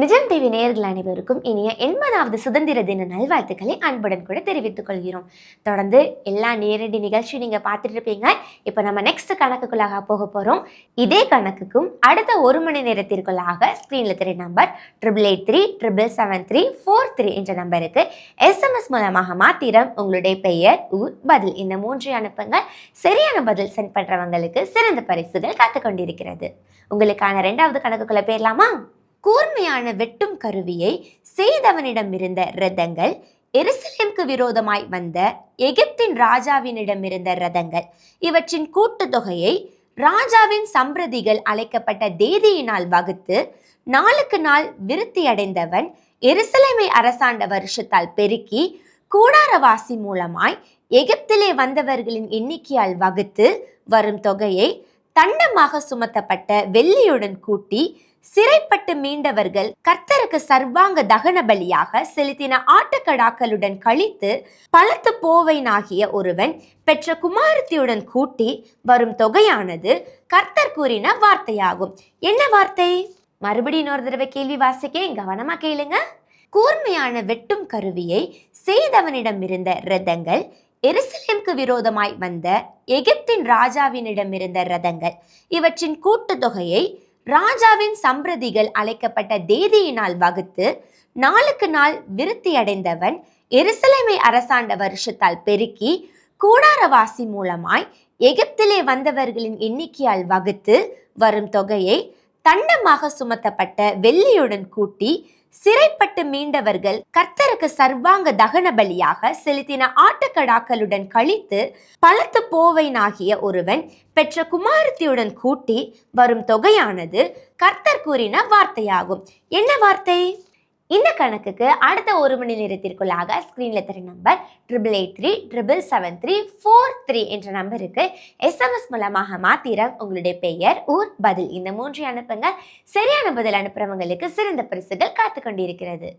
நிஜம் டிவி நேயர்கள் அனைவருக்கும் இனிய 80வது சுதந்திர தின நல்வாழ்த்துக்களை அன்புடன் கூட தெரிவித்துக் கொள்கிறோம். தொடர்ந்து எல்லா நேரடி நிகழ்ச்சி நீங்க பார்த்துட்டு இருப்பீங்க. இப்போ நம்ம நெக்ஸ்ட் கணக்குக்குள்ளாக போக போறோம். இதே கணக்குக்கும் அடுத்த 1 மணி நேரத்திற்குள்ளாக ஸ்கிரீன்ல தெரிய நம்பர் 8883777343 என்ற நம்பருக்கு SMS மூலமாக மாத்திரம் உங்களுடைய பெயர், ஊர், பதில் இந்த 3 அனுப்புங்க. சரியான பதில் சென்ட் பண்றவங்களுக்கு சிறந்த பரிசுகள் காத்துக் கொண்டிருக்கிறது. உங்களுக்கான 2வது கணக்குக்குள்ள போயிடலாமா? கூர்மையான வெட்டும் கருவியை செய்தவனிடம் இருந்த ரதங்கள், எருசலேமுக்கு விரோதமாய் வந்த எகிப்தின் ராஜாவினிடமிருந்த ரதங்கள், இவற்றின் கூட்டுத்தொகையை ராஜாவின் சம்பிரதிகள் அழைக்கப்பட்ட தேதியினால் வகுத்து நாளுக்கு நாள் விருத்தி அடைந்தவன் எருசலேமை அரசாண்ட வருஷத்தால் பெருக்கி கூடாரவாசி மூலமாய் எகிப்திலே வந்தவர்களின் எண்ணிக்கையால் வகுத்து வரும் தொகையை தண்டமாக சுமத்தப்பட்ட வெள்ளியுடன் கூட்டி சிறைப்பட்டு மீண்டவர்கள் கர்த்தருக்கு சர்வாங்க தகன பலியாக செலுத்தின ஆட்டுக்கடாக்களுடன் கழித்து பலத்து போவைனாகிய ஒருவன் பெற்ற குமாரத்தியுடன் கூட்டி வரும் தொகையானது கர்த்தர் கூறின வார்த்தையாகும். என்ன வார்த்தை? மறுபடியும் இன்னொரு தடவை கேள்வி வாசிக்க கவனமா கேளுங்க. கூர்மையான வெட்டும் கருவியை செய்தவனிடம் இருந்த ரதங்கள், எருசலேமுக்கு விரோதமாய் வந்த எகிப்தின் ராஜாவினிடமிருந்த ரதங்கள், இவற்றின் கூட்டுத்தொகையை ராஜாவின் சம்பிரதிகள் அழைக்கப்பட்ட தேதியினால் வகுத்து நாளுக்கு நாள் விருத்தி அடைந்தவன் எருசலேமை அரசாண்ட வருஷத்தால் பெருக்கி கூடாரவாசி மூலமாய் எகிப்திலே வந்தவர்களின் எண்ணிக்கையால் வகுத்து வரும் தொகையை தண்டமாக சுமத்தப்பட்ட வெள்ளியுடன் கூட்டி சிறைப்பட்டு மீண்டவர்கள் கர்த்தருக்கு சர்வாங்க தகன பலியாக செலுத்தின ஆட்டுக்கடாக்களுடன் கழித்து பலத்து போவைனாகிய ஒருவன் பெற்ற குமாரத்தியுடன் கூட்டி வரும் தொகையானது கர்த்தர் கூறின வார்த்தையாகும். என்ன வார்த்தை? இந்த கணக்குக்கு அடுத்த 1 மணி நேரத்திற்குள்ளாக ஸ்கிரீன்ல தெரிய நம்பர் 8883777343 என்ற நம்பருக்கு SMS மூலமாக மாத்திரம் உங்களுடைய பெயர், ஊர், பதில் இந்த 3 அனுப்புங்க. சரியான பதில் அனுப்புறவங்களுக்கு சிறந்த பரிசுகள் காத்து கொண்டிருக்கிறது.